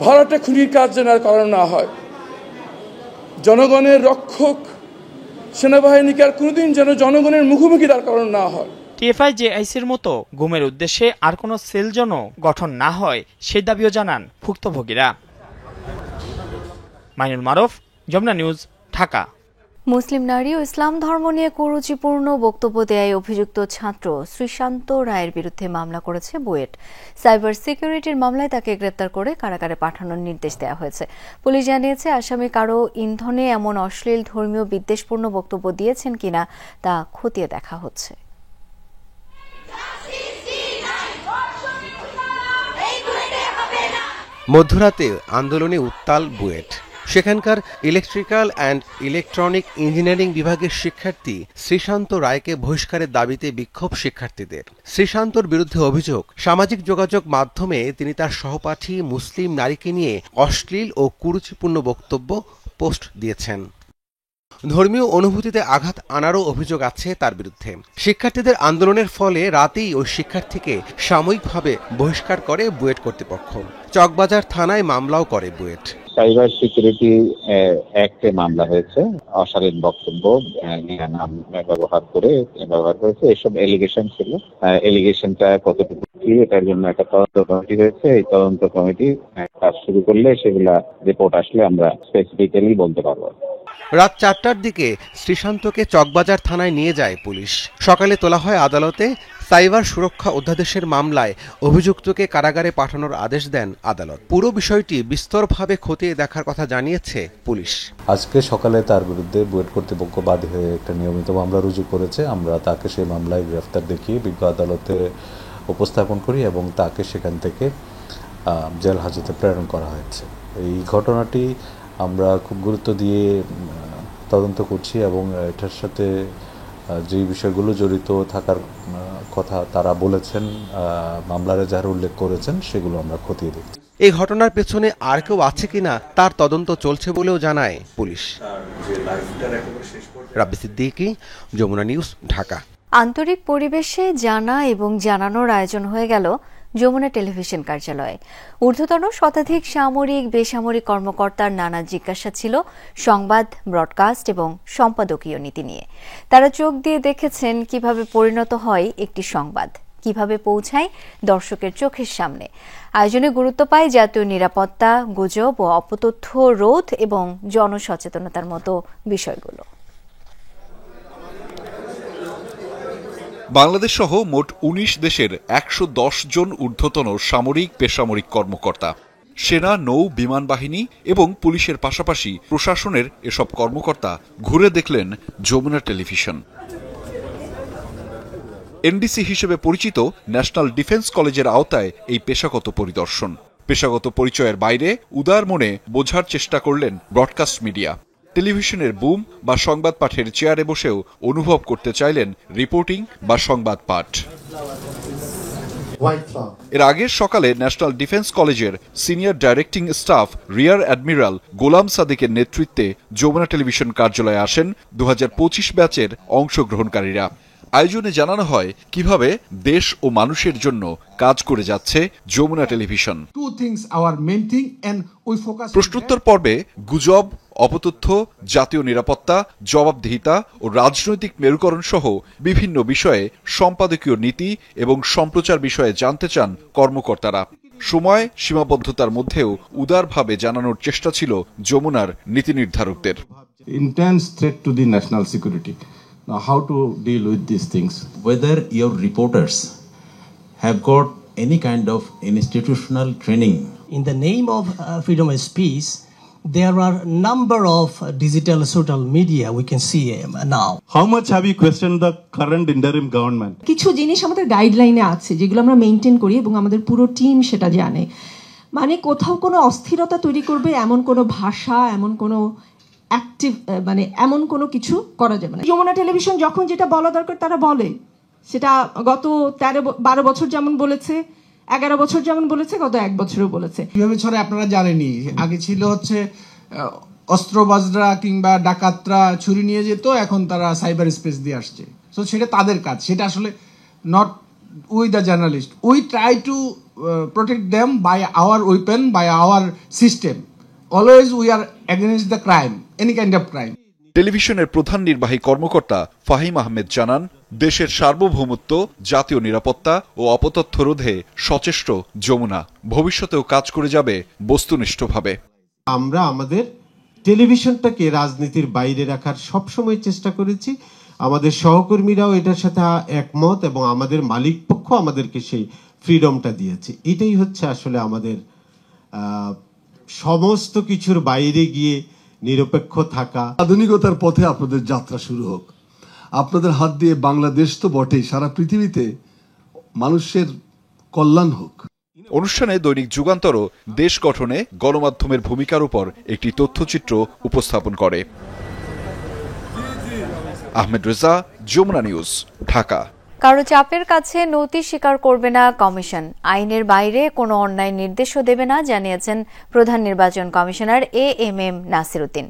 Speaker 22: ভরাটে খুনির কাজ যেন আর করানো না হয়। জনগণের রক্ষক সেনাবাহিনীকে আর কোনোদিন যেন জনগণের মুখোমুখি দাঁড় করানো না হয়।
Speaker 15: টিএফআই-জেআইসির মতো গুমের উদ্দেশ্যে আর কোনো সেল যেন গঠন না হয় সেই দাবিও জানান ভুক্তভোগীরা। মাইনুল মারুফ, যমুনা নিউজ, ঢাকা।
Speaker 1: মুসলিম নারী ও ইসলাম ধর্ম নিয়ে কুরুচিপূর্ণ বক্তব্য দেয় অভিযুক্ত ছাত্র শ্রীশান্ত রায়ের বিরুদ্ধে মামলা করেছে বুয়েট। সাইবার সিকিউরিটির মামলায় তাকে গ্রেপ্তার করে কারাগারে পাঠানোর নির্দেশ দেওয়া হয়েছে। পুলিশ জানিয়েছে, আসামি কারো ইন্ধনে এমন অশ্লীল ধর্মীয় বিদ্বেষপূর্ণ বক্তব্য দিয়েছেন কিনা তা খতিয়ে দেখা হচ্ছে।
Speaker 23: মধ্যরাতে আন্দোলনে উত্তাল বুয়েট। সেখানকার ইলেকট্রিক্যাল অ্যান্ড ইলেকট্রনিক ইঞ্জিনিয়ারিং বিভাগের শিক্ষার্থী শ্রীশান্ত রায়কে বহিষ্কারের দাবিতে বিক্ষোভ শিক্ষার্থীদের। শ্রীশান্তর বিরুদ্ধে অভিযোগ, সামাজিক যোগাযোগ মাধ্যমে তিনি তার সহপাঠী মুসলিম নারীকে নিয়ে অশ্লীল ও কুরুচিপূর্ণ বক্তব্য পোস্ট দিয়েছেন। ধর্মীয় অনুভূতিতে আঘাত আনারও অভিযোগ আছে তার বিরুদ্ধে। শিক্ষার্থীদের আন্দোলনের ফলে রাতেই ওই শিক্ষার্থীকে সাময়িকভাবে বহিষ্কার করে বুয়েট কর্তৃপক্ষ। চকবাজার থানায় মামলাও করে বুয়েট।
Speaker 24: সাইবার সিকিউরিটি অ্যাক্টে মামলা হয়েছে, অশালীন বক্তব্য নাম ব্যবহার করেছে, এসব এলিগেশন ছিল। এলিগেশনটা কতটুকু কি, এটার জন্য একটা তদন্ত কমিটি হয়েছে। এই তদন্ত কমিটি কাজ শুরু করলে সেগুলা রিপোর্ট আসলে আমরা স্পেসিফিক্যালি বলতে পারবো।
Speaker 23: রাত 4টার দিকে শ্রীশান্তকে চকবাজার থানায় নিয়ে যায় পুলিশ। সকালে তোলা হয় আদালতে। সাইবার সুরক্ষা অধ্যাদেশের মামলায় অভিযুক্তকে কারাগারে পাঠানোর আদেশ দেন আদালত। পুরো বিষয়টি বিস্তরভাবে খতিয়ে দেখার কথা জানিয়েছে পুলিশ।
Speaker 25: আজকে সকালে তার বিরুদ্ধে বুয়েট কর্তৃপক্ষ বাদী হয়ে একটা নিয়মিত মামলা রুজু করেছে। আমরা তাকে সেই মামলায় গ্রেফতার দেখিয়ে বিজ্ঞ আদালতে উপস্থাপন করি এবং তাকে সেখান থেকে জেল হাজতে প্রেরণ করা হয়েছে। এই ঘটনাটি আমরা খুব গুরুত্ব দিয়ে তদন্ত করছি এবং এটার সাথে যে বিষয়গুলো জড়িত থাকার কথা তারা বলেছেন, মামলার যারা উল্লেখ করেছেন, সেগুলো আমরা খতিয়ে দেখছি।
Speaker 23: এই ঘটনার পেছনে আর কেউ আছে কিনা তার তদন্ত চলছে বলেও জানায় পুলিশ। রাব্বি সিদ্দিকী, যমুনা নিউজ, ঢাকা।
Speaker 1: আন্তরিক পরিবেশে জানা এবং জানানোর আয়োজন হয়ে গেল যমুনা টেলিভিশন কার্যালয়ে। ঊর্ধ্বতন শতাধিক সামরিক বেসামরিক কর্মকর্তার নানা জিজ্ঞাসা ছিল সংবাদ, ব্রডকাস্ট এবং সম্পাদকীয় নীতি নিয়ে। তারা চোখ দিয়ে দেখেছেন কিভাবে পরিণত হয় একটি সংবাদ, কিভাবে পৌঁছায় দর্শকের চোখের সামনে। আয়োজনে গুরুত্ব পায় জাতীয় নিরাপত্তা, গুজব ও অপতথ্য রোধ এবং জনসচেতনতার মতো বিষয়গুলো।
Speaker 26: বাংলাদেশ সহ মোট ১৯ দেশের ১১০ জন ঊর্ধ্বতন সামরিক বেসামরিক কর্মকর্তা, সেনা, নৌ, বিমান বাহিনী এবং পুলিশের পাশাপাশি প্রশাসনের এসব কর্মকর্তা ঘুরে দেখলেন যমুনা টেলিভিশন। এনডিসি হিসেবে পরিচিত ন্যাশনাল ডিফেন্স কলেজের আওতায় এই পেশাগত পরিদর্শন। পেশাগত পরিচয়ের বাইরে উদার মনে বোঝার চেষ্টা করলেন ব্রডকাস্ট মিডিয়া। টেলিভিশনের বুম বা সংবাদ পাঠের চেয়ারে বসেও অনুভব করতে চাইলেন রিপোর্টিং বা সংবাদ পাঠ। এর আগের সকালে ন্যাশনাল ডিফেন্স কলেজের senior directing staff rear admiral Golam সাদিকের নেতৃত্বে যমুনা টেলিভিশন কার্যালয়ে আসেন ২০২৫ ব্যাচের অংশগ্রহণকারীরা। আয়োজনে জানানো হয় কিভাবে দেশ ও মানুষের জন্য কাজ করে যাচ্ছে যমুনা টেলিভিশন। প্রশ্নোত্তর পর্বে গুজব, অপতথ্য, জাতীয় নিরাপত্তা, জবাবদিহিতা ও রাজনৈতিক মেরুকরণ সহ বিভিন্ন বিষয়ে সম্পাদকীয় নীতি এবং সম্প্রচার বিষয়ে জানতে চান কর্মকর্তারা। সময় সীমাবদ্ধতার মধ্যেও উদারভাবে জানানোর চেষ্টা ছিল যমুনার নীতি নির্ধারকদের।
Speaker 27: Intense threat to the national security. Now, how to deal with these things? Whether your reporters have got any kind of institutional training.
Speaker 28: In the name of freedom of speech,
Speaker 2: there are a number of digital social media we can see now.
Speaker 27: How much have you questioned the current interim government?
Speaker 4: কিছু জিনিস আমাদের গাইডলাইনে আছে যেগুলো আমরা maintain করি এবং আমাদের পুরো টিম সেটা জানে। মানে কোথাও কোনো অস্থিরতা তৈরি করবে এমন কোনো ভাষা, এমন কোনো অ্যাক্টিভ মানে এমন কোনো কিছু করা যাবে না। যমুনা টেলিভিশন যখন যেটা বলা দরকার তারা বলে, সেটা গত 13-12 বছর যেমন বলেছে, 11 বছর যেমন বলেছে, গত 1 বছরও বলেছে।
Speaker 5: কিভাবে ছড়ে আপনারা জানেনই, আগে ছিল হচ্ছে অস্ত্রবাজরা কিংবা ডাকাতরা ছুরি নিয়ে যেত, এখন তারা সাইবার স্পেস দিয়ে আসছে। সো সেটা তাদের কাজ, সেটা আসলে not we the journalist. We try to protect them by our weapon, by our system. Always we are against the crime, any kind of crime.
Speaker 26: টেলিভিশনের প্রধান নির্বাহী কর্মকর্তা ফাহিম আহমেদ জানান, দেশের সার্বভৌমত্ব, জাতীয় নিরাপত্তা ও অপতথ্য রোধে সচেষ্ট যমুনা ভবিষ্যতেও কাজ করে যাবে বস্তুনিষ্ঠভাবে।
Speaker 6: আমরা আমাদের টেলিভিশনটাকে রাজনীতির বাইরে রাখার সবসময় চেষ্টা করেছি। আমাদের সহকর্মীরাও এটার সাথে একমত এবং আমাদের মালিক পক্ষ আমাদেরকে সেই ফ্রিডমটা দিয়েছে। এটাই হচ্ছে আসলে আমাদের সমস্ত কিছুর বাইরে গিয়ে নিরপেক্ষ থাকা।
Speaker 7: আধুনিকতার পথে আপনাদের যাত্রা শুরু হোক। আপনাদের হাত দিয়ে বাংলাদেশ তো বটেই, সারা পৃথিবীতে মানুষের কল্যাণ হোক।
Speaker 26: অনুষ্ঠানে দৈনিক যুগান্তরও দেশ গঠনে গণমাধ্যমের ভূমিকার উপর একটি তথ্যচিত্র উপস্থাপন করে। আহমেদ রেজা, যমুনা নিউজ, ঢাকা।
Speaker 1: কারো চাপের কাছে নথি স্বীকার করবে না কমিশন, আইনের বাইরে কোনো অন্যায় নির্দেশও দেবে না, জানিয়েছেন প্রধান নির্বাচন কমিশনার AMM নাসির উদ্দিন।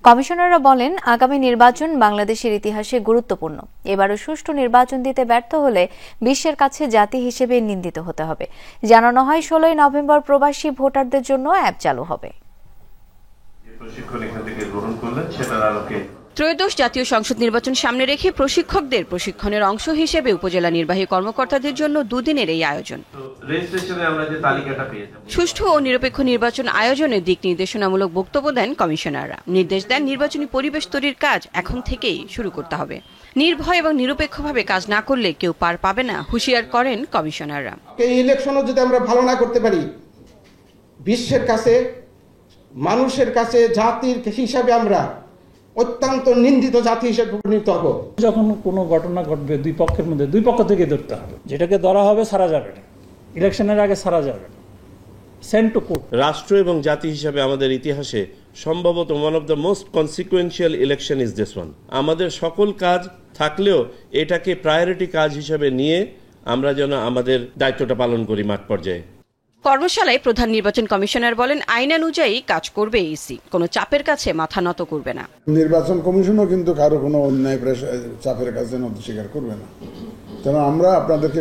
Speaker 1: কমিশনাররা বলেন, আগামী নির্বাচন বাংলাদেশের ইতিহাসে গুরুত্বপূর্ণ। এবারও সুষ্ঠু নির্বাচন দিতে ব্যর্থ হলে বিশ্বের কাছে জাতি হিসেবে নিন্দিত হতে হবে। জানানো হয় 16 নভেম্বর প্রবাসী ভোটারদের জন্য অ্যাপ চালু হবে।
Speaker 8: ত্রয়োদশ জাতীয় সংসদ নির্বাচন সামনে রেখে প্রশিক্ষকদের প্রশিক্ষণের অংশ হিসেবে উপজেলা নির্বাহী কর্মকর্তাদের জন্য 2 দিনের এই আয়োজন। সুষ্ঠু ও নিরপেক্ষ নির্বাচন আয়োজনে দিক নির্দেশনামূলক বক্তব্য দেন কমিশনাররা। নির্দেশ দেন, নির্বাচনী পরিবেশ তৈরির কাজ এখন থেকেই শুরু করতে হবে। নির্ভয় এবং নিরপেক্ষভাবে কাজ না করলে কেউ পার পাবে না, হুঁশিয়ার করেন কমিশনাররা।
Speaker 9: এই ইলেকশনও যদি আমরা ভালো না করতে পারি, বিশ্বের কাছে, মানুষের কাছে জাতির হিসাবে আমরা অত্যন্ত নিন্দিত জাতি হিসেবে পরিণত হব।
Speaker 28: যখন কোনো ঘটনা ঘটবে দুই পক্ষের মধ্যে, দুই পক্ষ থেকে ধরতে হবে। যেটাকে ধরা হবে ছাড়া যাবে না, ইলেকশনের আগে ছাড়া যাবে না, সেন্ড টু কোর্ট।
Speaker 29: রাষ্ট্র এবং জাতি হিসাবে আমাদের ইতিহাসে সম্ভবত one of the most consequential election is this one. আমাদের সকল কাজ থাকলেও এটাকে প্রায়োরিটি কাজ হিসাবে নিয়ে আমরা যেন আমাদের দায়িত্বটা পালন করি মাঠ পর্যায়ে।
Speaker 8: কর্মশালায় প্রধান নির্বাচন কমিশনার বলেন, আইনানুযায়ী কাজ করবে ইসি, কোনো চাপের কাছে মাথা নত করবে না।
Speaker 30: নির্বাচন কমিশনও কিন্তু কারো কোনো অন্যায় চাপের কাছে নত স্বীকার করবে না। কারণ আমরা আপনাদেরকে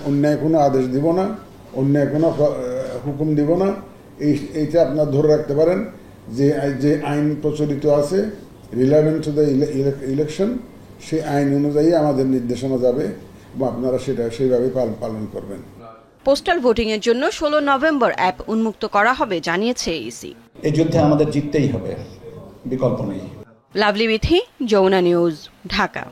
Speaker 30: অন্যায় কোনো আদেশ দিব না, অন্যায় কোনো হুকুম দিব না। এইটা আপনার ধরে রাখতে পারেন যে আইন প্রচলিত আছে রিলেভেন্ট টু দ্য ইলেকশন, সেই আইন অনুযায়ী আমাদের নির্দেশনা যাবে এবং আপনারা সেটা সেইভাবে পালন করবেন।
Speaker 8: পোস্টাল ভোটিং এর জন্য 16 নভেম্বর অ্যাপ উন্মুক্ত করা হবে, জানিয়েছে ইসি।
Speaker 9: এই যুদ্ধে আমাদের জিততেই হবে, বিকল্প নেই।
Speaker 8: লাভলি বিথি, যমুনা নিউজ, ঢাকা।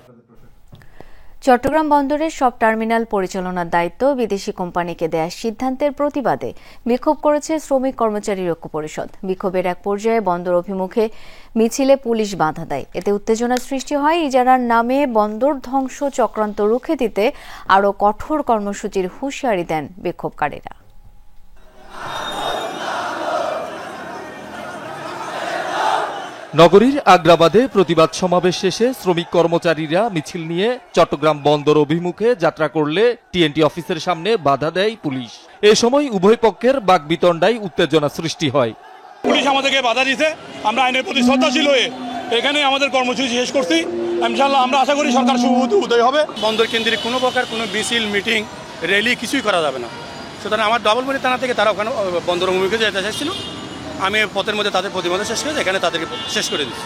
Speaker 1: চট্টগ্রাম বন্দরের সব টার্মিনাল পরিচালনার দায়িত্ব বিদেশি কোম্পানিকে দেওয়ার সিদ্ধান্তের প্রতিবাদে বিক্ষোভ করেছে শ্রমিক কর্মচারী ঐক্য পরিষদ। বিক্ষোভের এক পর্যায়ে বন্দর অভিমুখে মিছিলে পুলিশ বাধা দেয়। এতে উত্তেজনা সৃষ্টি হয়। ইজারার নামে বন্দর ধ্বংস চক্রান্ত রুখে দিতে আরও কঠোর কর্মসূচির হুঁশিয়ারি দেন বিক্ষোভকারীরা।
Speaker 31: নগরীর আগ্রাবাদে প্রতিবাদ সমাবেশ শেষে শ্রমিক কর্মচারীরা মিছিল নিয়ে চট্টগ্রাম বন্দর অভিমুখে যাত্রা করলে টিএনটি অফিসের সামনে বাধা দেয় পুলিশ। এ সময় উভয় পক্ষের বাকবিতণ্ডায় উত্তেজনা সৃষ্টি হয়।
Speaker 32: পুলিশ আমাদেরকে বাধা দিতে, আমরা আইনের প্রতি শ্রদ্ধাশীল হয়ে এখানে আমাদের কর্মসূচি শেষ করছি। ইনশাআল্লাহ আমরা আশা করি সরকার উদয় হবে।
Speaker 33: বন্দর কেন্দ্রিক কোনো প্রকার কোনো মিছিল, মিটিং, র্যালি কিছুই করা যাবে না। সুতরাং আমার ডাবলমুড়ি থানা থেকে তারা ওখানে বন্দর অভিমুখে যেতে চাইছিল, আমি পথের মধ্যে তাদের প্রতিবাদ শেষ করে এখানে তাদেরকে শেষ করে দিচ্ছি।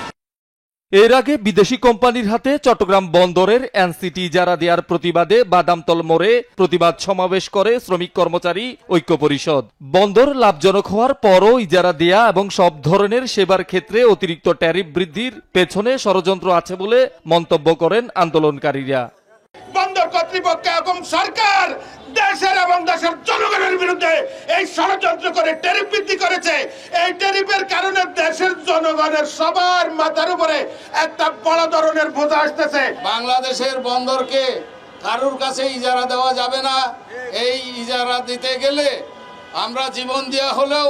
Speaker 31: এর আগে বিদেশি কোম্পানির হাতে চট্টগ্রাম বন্দরের এনসিটি ইজারা দেওয়ার প্রতিবাদে বাদামতল মোড়ে প্রতিবাদ সমাবেশ করে শ্রমিক কর্মচারী ঐক্য পরিষদ। বন্দর লাভজনক হওয়ার পরও ইজারা দেয়া এবং সব ধরনের সেবার ক্ষেত্রে অতিরিক্ত ট্যারিফ বৃদ্ধির পেছনে ষড়যন্ত্র আছে বলে মন্তব্য করেন আন্দোলনকারীরা।
Speaker 34: বন্দর কর্তৃপক্ষ এবং সরকার দেশের এবং দেশের জনগণের বিরুদ্ধে এই ষড়যন্ত্র করে ট্যারিফ বৃদ্ধি করেছে। এই ট্যারিফের কারণে দেশের জনগণের সবার মাথার উপরে একটা বড় ধরনের বোঝা আসতেছে।
Speaker 3: বাংলাদেশের বন্দরকে কারোর কাছে ইজারা দেওয়া যাবে না। এই ইজারা দিতে গেলে আমরা জীবন দেওয়া হলেও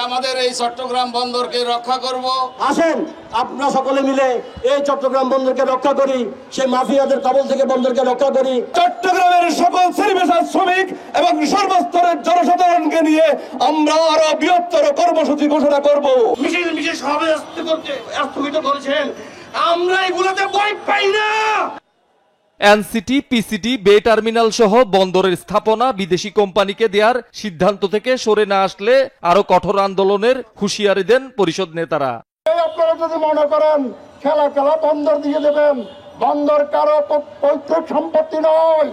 Speaker 3: আমাদের এই চট্টগ্রাম বন্দরকে রক্ষা করব।
Speaker 10: আসেন আপনারা সকলে মিলে এই চট্টগ্রাম বন্দরকে রক্ষা করি, সেই মাফিয়াদের কবল থেকে বন্দরকে রক্ষা করি।
Speaker 34: চট্টগ্রামের সকল শ্রমিক শ্রমিক এবং সর্বস্তরের জনসাধারণকে নিয়ে আমরা আরো বৃহত্তর কর্মসূচি ঘোষণা করব। মিছিল সমাবেশ স্থগিত করেছেন, আমরা এগুলোতে ভয় পাই না।
Speaker 31: এনসিটি, পিসিটি, বে টার্মিনাল সহ বন্দরের স্থাপনা বিদেশি কোম্পানিকে দেওয়ার সিদ্ধান্ত থেকে সরে না আসলে আরো কঠোর আন্দোলনের হুঁশিয়ারি দেন পরিষদ নেতারা।
Speaker 10: আপনারা যদি মনে করেন খেলা বন্দর দিয়ে দেবেন, বন্দর কারো পৈতৃক সম্পত্তি নয়।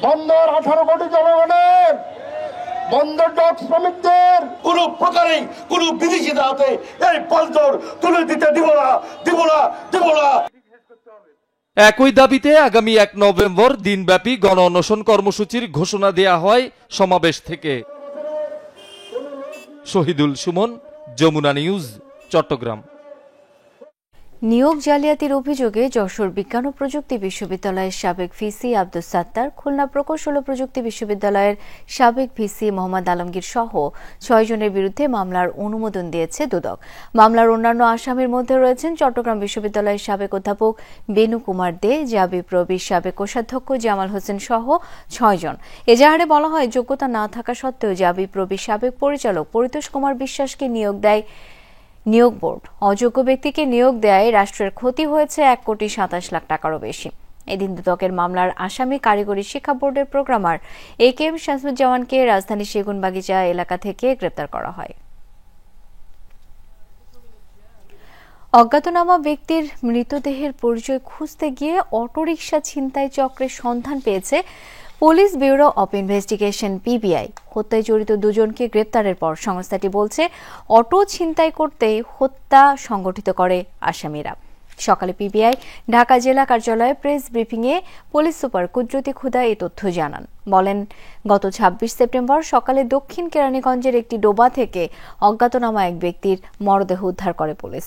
Speaker 10: বন্দর 18 কোটি জনগণের, বন্দর ডক শ্রমিকদের।
Speaker 34: কোন প্রকারে কোন বিদেশি হাতে এই বন্দর তুলে দিতে দিব না, দিব না, দিব না।
Speaker 31: একই দাবিতে আগামী 1 নভেম্বর দিনব্যাপী গণ অনশন কর্মসূচির ঘোষণা দেয়া হয় সমাবেশ থেকে। শহীদুল সুমন, যমুনা নিউজ, চট্টগ্রাম।
Speaker 1: নিয়োগ জালিয়াতির অভিযোগে যশোর বিজ্ঞান ও প্রযুক্তি বিশ্ববিদ্যালয়ের সাবেক ভিসি আব্দুস সাত্তার, খুলনা প্রকৌশল ও প্রযুক্তি বিশ্ববিদ্যালয়ের সাবেক ভিসি মোহাম্মদ আলমগীর সহ 6 জনের বিরুদ্ধে মামলার অনুমোদন দিয়েছে দুদক। মামলার অন্যান্য আসামির মধ্যে রয়েছেন চট্টগ্রাম বিশ্ববিদ্যালয়ের সাবেক অধ্যাপক বেনু কুমার দে, জাবি প্রবির সাবেক কোষাধ্যক্ষ জামাল হোসেন সহ 6 জন। এজাহারে বলা হয়, যোগ্যতা না থাকা সত্ত্বেও জাবি প্রবির সাবেক পরিচালক পরিতোষ কুমার বিশ্বাসকে নিয়োগ দেয় নিয়োগ বোর্ড। অযোগ্য ব্যক্তিকে নিয়োগ দেয় রাষ্ট্রের ক্ষতি হয়েছে 1,27 লাখ টাকারও বেশি। এদিন দুদকের মামলার আসামি কারিগরি শিক্ষা বোর্ডের প্রোগ্রামার AK শামসুজ্জামানকে রাজধানীর সেগুনবাগিচা এলাকা থেকে গ্রেপ্তার করা হয়। অজ্ঞাতনামা ব্যক্তির মৃতদেহের পরিচয় খুঁজতে গিয়ে অটোরিকশা ছিনতাই চক্রের সন্ধান পেয়েছে police bureau of investigation PBI। হত্যায় জড়িত 2 জনকে গ্রেপ্তারের পর সংস্থাটি বলছে, অটো ছিনতাই করতে হত্যা সংগঠিত করে আসামিরা। সকালে PBI ঢাকা জেলা কার্যালয়ে প্রেস ব্রিফিংয়ে পুলিশ সুপার কুদরতি খুদা এই তথ্য জানান। বলেন, গত 26 সেপ্টেম্বর সকালে দক্ষিণ কেরানীগঞ্জের একটি ডোবা থেকে অজ্ঞাতনামা এক ব্যক্তির মরদেহ উদ্ধার করে পুলিশ।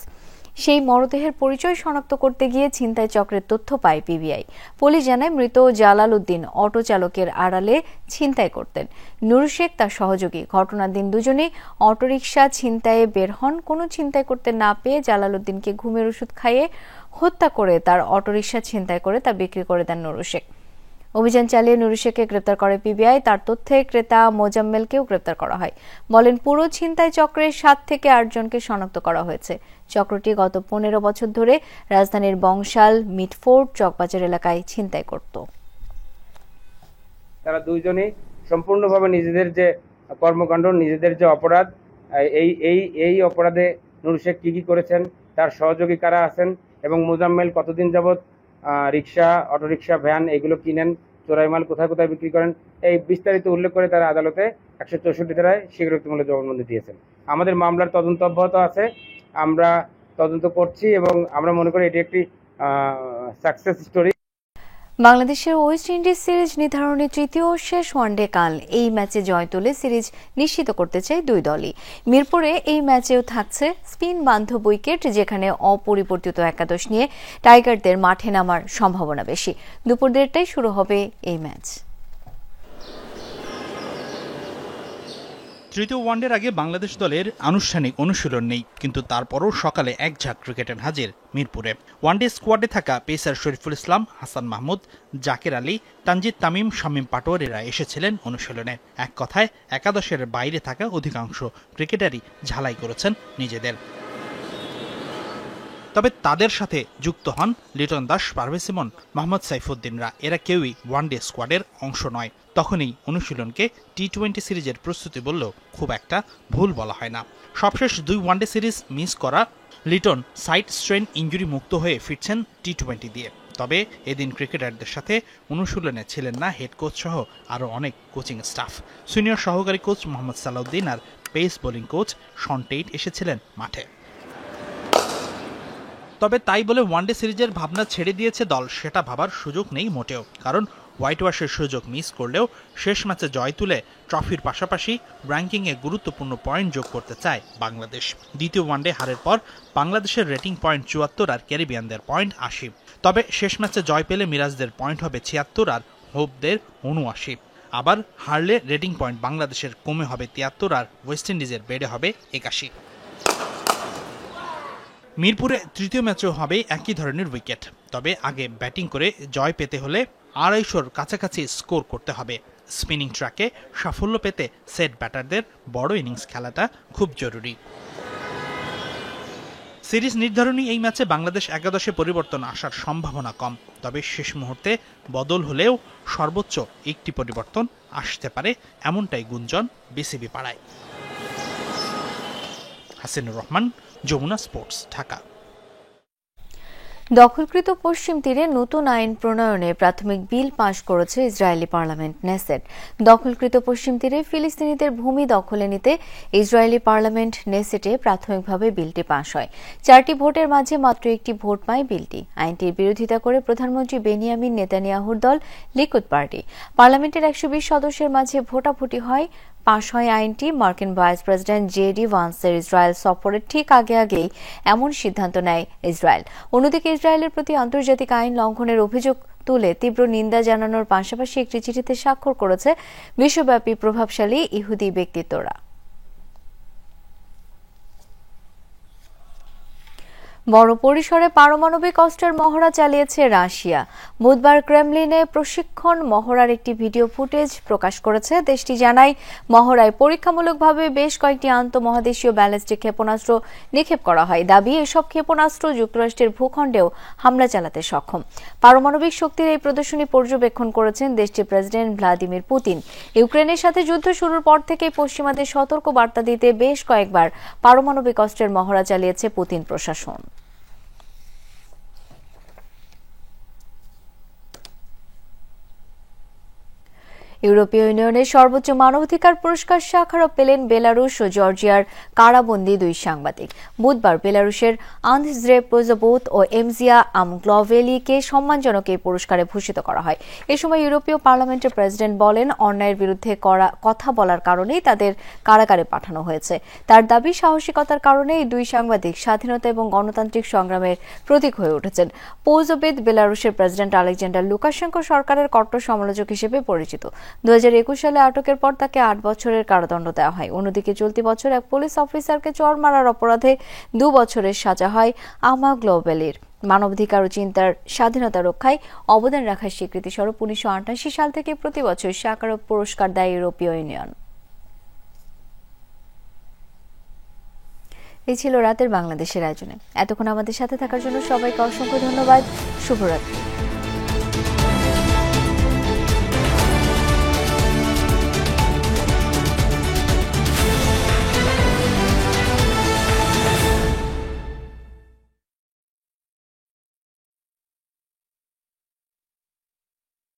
Speaker 1: সেই মরদেহের পরিচয় শনাক্ত করতে গিয়ে ছিনতাই চক্রের তথ্য পায় PBI। পুলিশ জানায়, মৃত জালাল উদ্দিন অটো চালকের আড়ালে ছিনতাই করতেন। নুর শেখ তার সহযোগী। ঘটনার দিন দুজনেই অটোরিকশা ছিনতাইয়ে বের হন। কোনো ছিনতাই করতে না পেয়ে জালাল উদ্দিনকে ঘুমের ওষুধ খাইয়ে হত্যা করে তার অটোরিকশা ছিনতাই করে তা বিক্রি করে দেন নুর শেখ। অভিযান চালিয়ে নুর শেখকে গ্রেপ্তার করে PBI। তার তথ্যে ক্রেতা মোজাম্মেলকেও গ্রেপ্তার করা হয়। বলেন, পুরো ছিনতাই চক্রের 7 থেকে 8 জনকে শনাক্ত করা হয়েছে। চক্রটি গত 15 বছর ধরে রাজধানীর বংশাল, মিটফোর্ড, চকবাজার এলাকায় ছিনতাই করত।
Speaker 11: তারা দুইজনই সম্পূর্ণভাবে নিজেদের যে কর্মকাণ্ড, নিজেদের যে অপরাধ, এই অপরাধে নুর শেখ কি করেছেন, তার সহযোগী কারা আছেন এবং মোজাম্মেল কতদিন যাবত রিক্সা, অটোরিকশা, ভ্যান এগুলো কিনেন, চোরাই মাল কোথায় কোথায় বিক্রি করেন, এই বিস্তারিত উল্লেখ করে তারা আদালতে 164 ধারায় স্বীকারোক্তিমূলক জবানবন্দি দিয়েছেন। আমাদের মামলার তদন্ত অব্যাহত আছে, আমরা তদন্ত করছি এবং আমরা মনে করি এটি একটি সাকসেস স্টোরি।
Speaker 1: বাংলাদেশের ওয়েস্ট ইন্ডিজ সিরিজ নির্ধারণী তৃতীয় ও শেষ ওয়ানডে কাল। এই ম্যাচে জয় তুলে সিরিজ নিশ্চিত করতে চায় 2 দলই। মিরপুরে এই ম্যাচেও থাকছে স্পিন বান্ধব উইকেট, যেখানে অপরিবর্তিত একাদশ নিয়ে টাইগারদের মাঠে নামার সম্ভাবনা বেশি। দুপুর 1:30টায় শুরু হবে এই ম্যাচ।
Speaker 12: তৃতীয় ওয়ানডের আগে বাংলাদেশ দলের আনুষ্ঠানিক অনুশীলন নেই, কিন্তু তারপরও সকালে এক ঝাঁক ক্রিকেটার হাজির মিরপুরে। ওয়ানডে স্কোয়াডে থাকা পেসার শরীফুল ইসলাম, হাসান মাহমুদ, জাকের আলী, তানজিদ তামিম, শামীম পাটোয়ারিরা এসেছিলেন অনুশীলনে। এক কথায় একাদশের বাইরে থাকা অধিকাংশ ক্রিকেটারই ঝালাই করেছেন নিজেদের। তবে তাদের সাথে যুক্ত হন লিটন দাস, পারভেজ ইমন, মোহাম্মদ সাইফুদ্দিনরা। এরা কেউই ওয়ানডে স্কোয়াডের অংশ নয়। তখনই অনুশীলনকে T20 সিরিজের প্রস্তুতি বললেও খুব একটা ভুল বলা হয় না। সবশেষ 2 ওয়ানডে সিরিজ মিস করা লিটন সাইড স্ট্রেন ইঞ্জুরি মুক্ত হয়ে ফিরছেন T20 দিয়ে। তবে এদিন ক্রিকেটারদের সাথে অনুশীলনে ছিলেন না হেড কোচ সহ আরও অনেক কোচিং স্টাফ। সিনিয়র সহকারী কোচ মোহাম্মদ সালাউদ্দিন আর pace bowling coach Shaun Tait এসেছিলেন মাঠে। তবে তাই বলে ওয়ানডে সিরিজের ভাবনা ছেড়ে দিয়েছে দল, সেটা ভাবার সুযোগ নেই মোটেও। কারণ হোয়াইট ওয়াশের সুযোগ মিস করলেও শেষ ম্যাচে জয় তুলে ট্রফির পাশাপাশি র্যাঙ্কিংয়ে গুরুত্বপূর্ণ পয়েন্ট যোগ করতে চায় বাংলাদেশ। দ্বিতীয় ওয়ানডে হারের পর বাংলাদেশের রেটিং পয়েন্ট ৭৪ আর ক্যারিবিয়ানদের পয়েন্ট ৮০। তবে শেষ ম্যাচে জয় পেলে মিরাজদের পয়েন্ট হবে ৭৬ আর হোপদের ৭৯। আবার হারলে রেটিং পয়েন্ট বাংলাদেশের কমে হবে ৭৩ আর ওয়েস্ট ইন্ডিজের বেড়ে হবে ৮১। মিরপুরে তৃতীয় ম্যাচেও হবে একই ধরনের উইকেট, তবে আগে ব্যাটিং করে জয় পেতে হলে ২৫০-র কাছাকাছি স্কোর করতে হবে। স্পিনিং ট্র্যাকে সাফল্য পেতে সেট ব্যাটারদের বড় ইনিংস খেলাটা খুব জরুরি। সিরিজ নির্ধারণী এই ম্যাচে বাংলাদেশ একাদশে পরিবর্তন আসার সম্ভাবনা কম, তবে শেষ মুহূর্তে বদল হলেও সর্বোচ্চ একটি পরিবর্তন আসতে পারে, এমনটাই গুঞ্জন বিসিবি পাড়ায়। হাসিনুর রহমান, যমুনা স্পোর্টস, ঢাকা।
Speaker 1: দখলকৃত পশ্চিম তীরে নতুন আইন প্রণয়নে প্রাথমিক বিল পাশ করেছে ইসরায়েলি পার্লামেন্ট নেসেট। দখলকৃত পশ্চিম তীরে ফিলিস্তিনিদের ভূমি দখলে নিতে ইসরায়েলি পার্লামেন্ট নেসেটে প্রাথমিকভাবে বিলটি পাশ হয়। 4টি ভোটের মাঝে মাত্র একটি ভোট পায় বিলটি। আইনটির বিরোধিতা করে প্রধানমন্ত্রী বেনিয়ামিন নেতানিয়াহুর দল লিকুদ পার্টি। পার্লামেন্টের 120 সদস্যের মাঝে ভোটাভুটি হয়, পাশ হয় আইনটি। মার্কিন ভাইস প্রেসিডেন্ট জেডি ভান্সের ইসরায়েল সফরের ঠিক আগেই এমন সিদ্ধান্ত নেয় ইসরায়েল। অন্যদিকে ইসরায়েলের প্রতি আন্তর্জাতিক আইন লঙ্ঘনের অভিযোগ তুলে তীব্র নিন্দা জানানোর পাশাপাশি একটি চিঠিতে স্বাক্ষর করেছে বিশ্বব্যাপী প্রভাবশালী ইহুদি ব্যক্তিত্বরা। বড় পরিসরে পারমাণবিক অস্ত্রের মহড়া চালিয়েছে রাশিয়া। বুধবার ক্রেমলিনে প্রশিক্ষণ মহড়ার একটি ভিডিও ফুটেজ প্রকাশ করেছে দেশটি। জানায়, মহড়ায় পরীক্ষামূলকভাবে বেশ কয়েকটি আন্তঃমহাদেশীয় ব্যালিস্টিক ক্ষেপণাস্ত্র নিক্ষেপ করা হয়। দাবি, এসব ক্ষেপণাস্ত্র যুক্তরাষ্ট্রের ভূখণ্ডেও হামলা চালাতে সক্ষম। পারমাণবিক শক্তির এই প্রদর্শনী পর্যবেক্ষণ করেছেন দেশটির প্রেসিডেন্ট ভ্লাদিমির পুতিন। ইউক্রেনের সাথে যুদ্ধ শুরুর পর থেকেই পশ্চিমাদের সতর্ক বার্তা দিতে বেশ কয়েকবার পারমাণবিক অস্ত্রের মহড়া চালিয়েছে পুতিন প্রশাসন। ইউরোপীয় ইউনিয়নের সর্বোচ্চ মানবাধিকার পুরস্কার সাখারভ পেলেন বেলারুশ ও জর্জিয়ার কারাবন্দী 2 সাংবাদিক। বুধবার বেলারুশের আন্দ্রেই প্রোজোবোত ও এমজিয়া আমগ্লভেলিকে সম্মানজনক এই পুরস্কারে ভূষিত করা হয়। এ সময় ইউরোপীয় পার্লামেন্টের প্রেসিডেন্ট বলেন, অন্যায়ের বিরুদ্ধে কথা বলার কারণেই তাদের কারাগারে পাঠানো হয়েছে। তার দাবি, সাহসিকতার কারণে এই 2 সাংবাদিক স্বাধীনতা এবং গণতান্ত্রিক সংগ্রামের প্রতীক হয়ে উঠেছেন। প্রোজোবোত বেলারুশের প্রেসিডেন্ট আলেকজান্ডার লুকাশেঙ্কো সরকারের কট্টর সমালোচক হিসেবে পরিচিত। 2021 সালে আটকের পর তাকে 8 বছরের কারাদণ্ড দেওয়া হয়। অন্যদিকে চলতি বছর এক পুলিশ অফিসারকে চড় মারার অপরাধে 2 বছরের সাজা হয় আমগ্লভেলির। মানবাধিকার ও চিন্তার স্বাধীনতা রক্ষায় অবদান রাখার স্বীকৃতি স্বরূপ 1988 সাল থেকে প্রতি বছর সাখারভ পুরস্কার দেয় ইউরোপীয় ইউনিয়ন। এই ছিল রাতের বাংলাদেশের আয়োজনে। এতক্ষণ আমাদের সাথে থাকার জন্য সবাইকে অসংখ্য ধন্যবাদ। শুভরাত্রি।